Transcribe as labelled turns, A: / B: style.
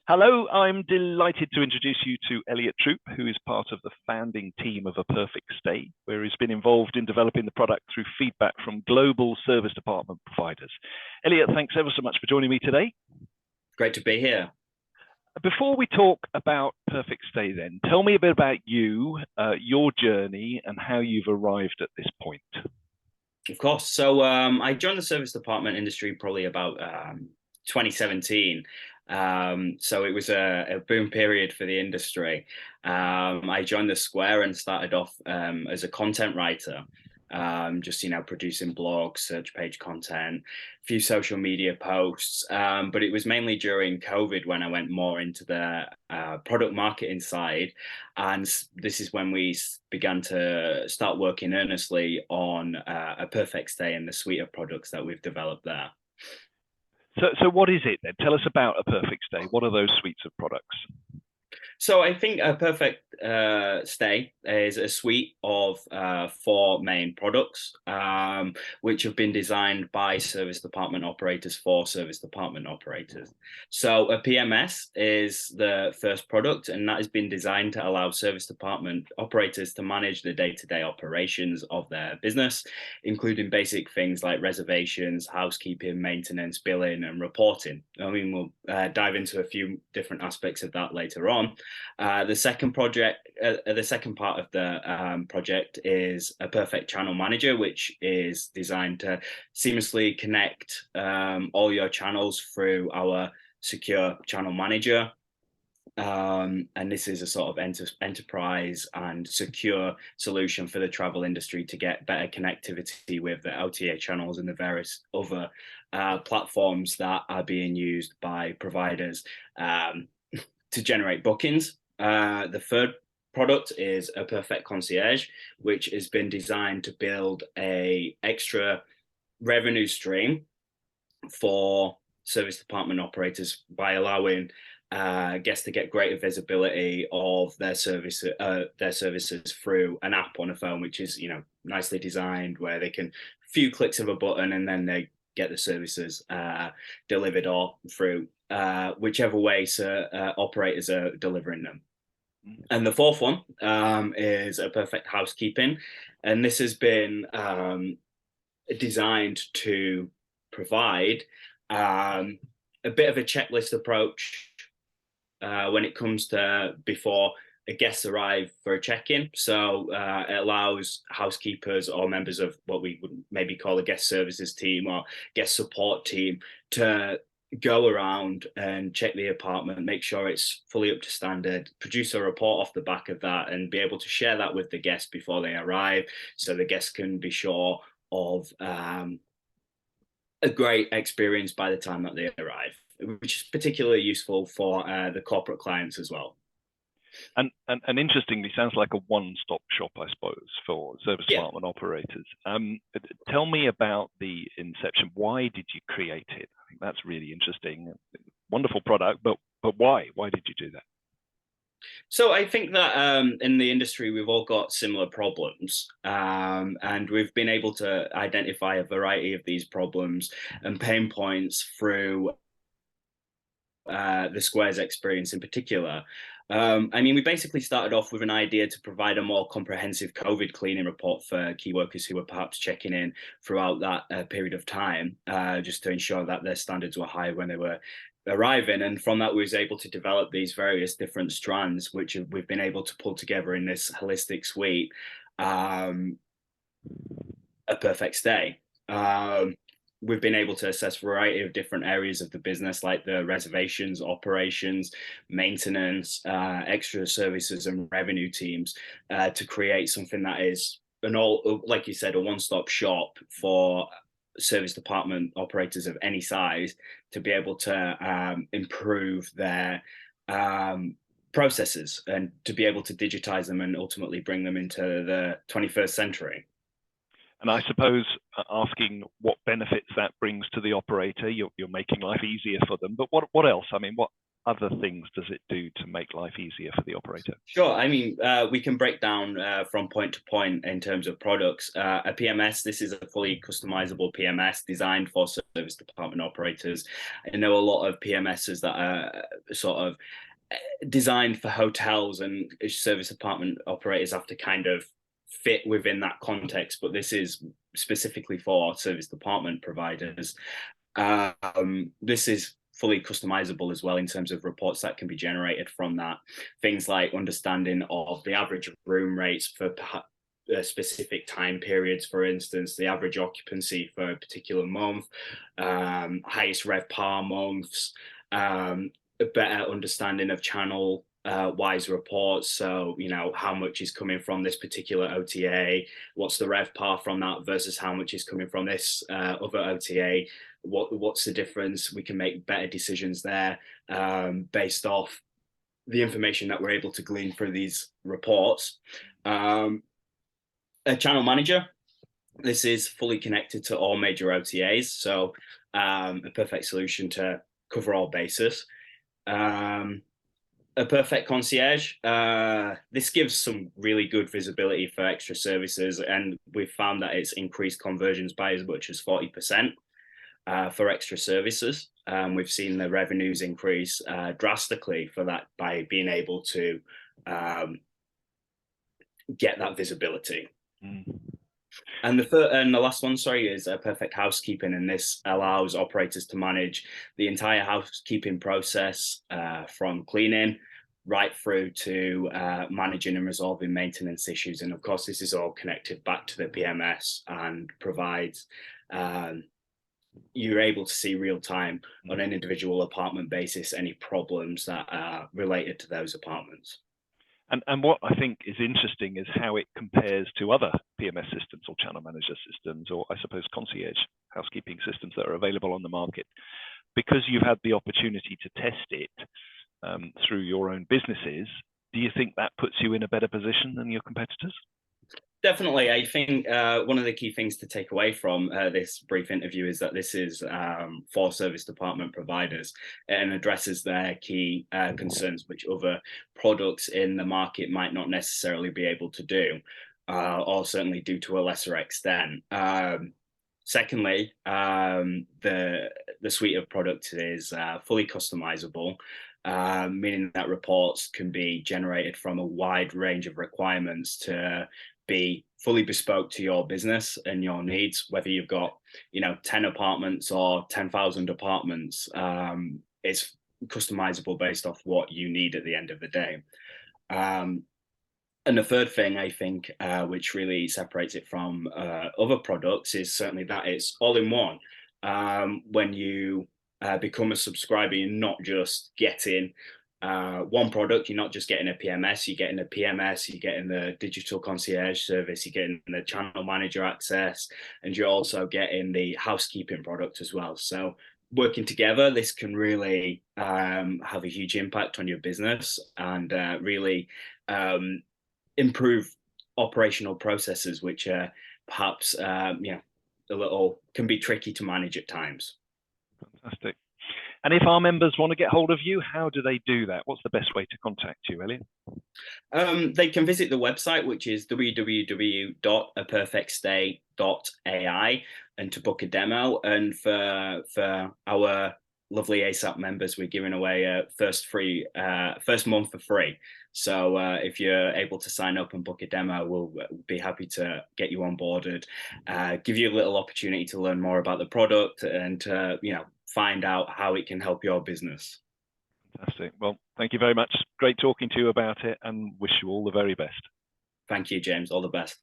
A: Hello, I'm delighted to introduce you to Elliott Troop, who is part of the founding team of aPerfectStay, where he's been involved in developing the product through feedback from global service department providers. Elliott, thanks ever so much for joining me today.
B: Great to be here.
A: Before we talk about aPerfectStay then, tell me a bit about you, your journey, and how you've arrived at this point.
B: Of course. So I joined the service department industry probably about 2017. So it was a boom period for the industry. I joined the Square and started off as a content writer, just producing blogs, search page content, a few social media posts. But it was mainly during COVID when I went more into the product marketing side, and this is when we began to start working earnestly on aPerfectStay and the suite of products that we've developed there.
A: So what is it then? Tell us about aPerfectStay. What are those suites of products?
B: So I think aPerfectStay is a suite of 4 main products, which have been designed by service department operators for service department operators. So a PMS is the first product, and that has been designed to allow service department operators to manage the day-to-day operations of their business, including basic things like reservations, housekeeping, maintenance, billing, and reporting. I mean, we'll dive into a few different aspects of that later on. The second part of the project is aPerfect Channel Manager, which is designed to seamlessly connect all your channels through our secure channel manager. And this is a sort of enterprise and secure solution for the travel industry to get better connectivity with the OTA channels and the various other platforms that are being used by providers to generate bookings. The third product is aPerfect Concierge, which has been designed to build an extra revenue stream for service department operators by allowing guests to get greater visibility of their services through an app on a phone, which is nicely designed, where they can few clicks of a button and then they get the services delivered or through whichever way operators are delivering them. And the fourth one is aPerfect Housekeeping, and this has been designed to provide a bit of a checklist approach when it comes to before a guest arrive for a check-in. So it allows housekeepers or members of what we would maybe call a guest services team or guest support team to go around and check the apartment, make sure it's fully up to standard, produce a report off the back of that, and be able to share that with the guests before they arrive, so the guests can be sure of a great experience by the time that they arrive, which is particularly useful for the corporate clients as well.
A: And interestingly, sounds like a one-stop shop, I suppose, for service department operators. Tell me about the inception. Why did you create it? I think that's really interesting. Wonderful product, but why? Why did you do that?
B: So I think that in the industry, we've all got similar problems, and we've been able to identify a variety of these problems and pain points through the Square's experience in particular. I mean, we basically started off with an idea to provide a more comprehensive COVID cleaning report for key workers who were perhaps checking in throughout that period of time, just to ensure that their standards were high when they were arriving. And from that, we was able to develop these various different strands, which we've been able to pull together in this holistic suite, aPerfectStay. We've been able to assess a variety of different areas of the business, like the reservations, operations, maintenance, extra services and revenue teams, to create something that is like you said, a one-stop shop for service department operators of any size to be able to improve their processes and to be able to digitize them and ultimately bring them into the 21st century.
A: And I suppose asking what benefits that brings to the operator, you're making life easier for them. But what else? I mean, what other things does it do to make life easier for the operator?
B: Sure. I mean, we can break down from point to point in terms of products. A PMS, this is a fully customizable PMS designed for service department operators. I know a lot of PMSs that are sort of designed for hotels, and service department operators have to kind of fit within that context, but this is specifically for service department providers. This is fully customizable as well in terms of reports that can be generated from that. Things like understanding of the average room rates for specific time periods, for instance, the average occupancy for a particular month, highest RevPAR months, a better understanding of channel wise reports. So, you know, how much is coming from this particular OTA, what's the RevPAR from that versus how much is coming from this other OTA, what's the difference? We can make better decisions there based off the information that we're able to glean through these reports. A channel manager, this is fully connected to all major OTAs, so a perfect solution to cover all bases. A perfect concierge, this gives some really good visibility for extra services, and we've found that it's increased conversions by as much as 40% for extra services. We've seen the revenues increase drastically for that by being able to get that visibility. And the last one, sorry, is perfect housekeeping, and this allows operators to manage the entire housekeeping process from cleaning right through to managing and resolving maintenance issues. And of course, this is all connected back to the PMS and provides you're able to see real time on an individual apartment basis any problems that are related to those apartments.
A: And what I think is interesting is how it compares to other PMS systems or channel manager systems, or I suppose concierge housekeeping systems that are available on the market. Because you've had the opportunity to test it through your own businesses, do you think that puts you in a better position than your competitors?
B: Definitely. I think one of the key things to take away from this brief interview is that this is for service department providers and addresses their key concerns, which other products in the market might not necessarily be able to do, or certainly do to a lesser extent. Secondly, the suite of products is fully customizable, meaning that reports can be generated from a wide range of requirements to be fully bespoke to your business and your needs, whether you've got, 10 apartments or 10,000 apartments. It's customizable based off what you need at the end of the day. And the third thing I think, which really separates it from other products, is certainly that it's all in one. When you become a subscriber, you're not just getting one product, you're not just getting a PMS, you're getting a PMS, you're getting the digital concierge service, you're getting the channel manager access, and you're also getting the housekeeping product as well. So working together, this can really have a huge impact on your business and really improve operational processes, which perhaps a little can be tricky to manage at times.
A: Fantastic. And if our members want to get hold of you, how do they do that? What's the best way to contact you, Elliott?
B: They can visit the website, which is www.aPerfectStay.ai, and to book a demo. And for our lovely ASAP members, we're giving away a first month for free. So if you're able to sign up and book a demo, we'll be happy to get you onboarded, give you a little opportunity to learn more about the product and find out how it can help your business.
A: Fantastic. Well, thank you very much. Great talking to you about it, and wish you all the very best.
B: Thank you, James. All the best.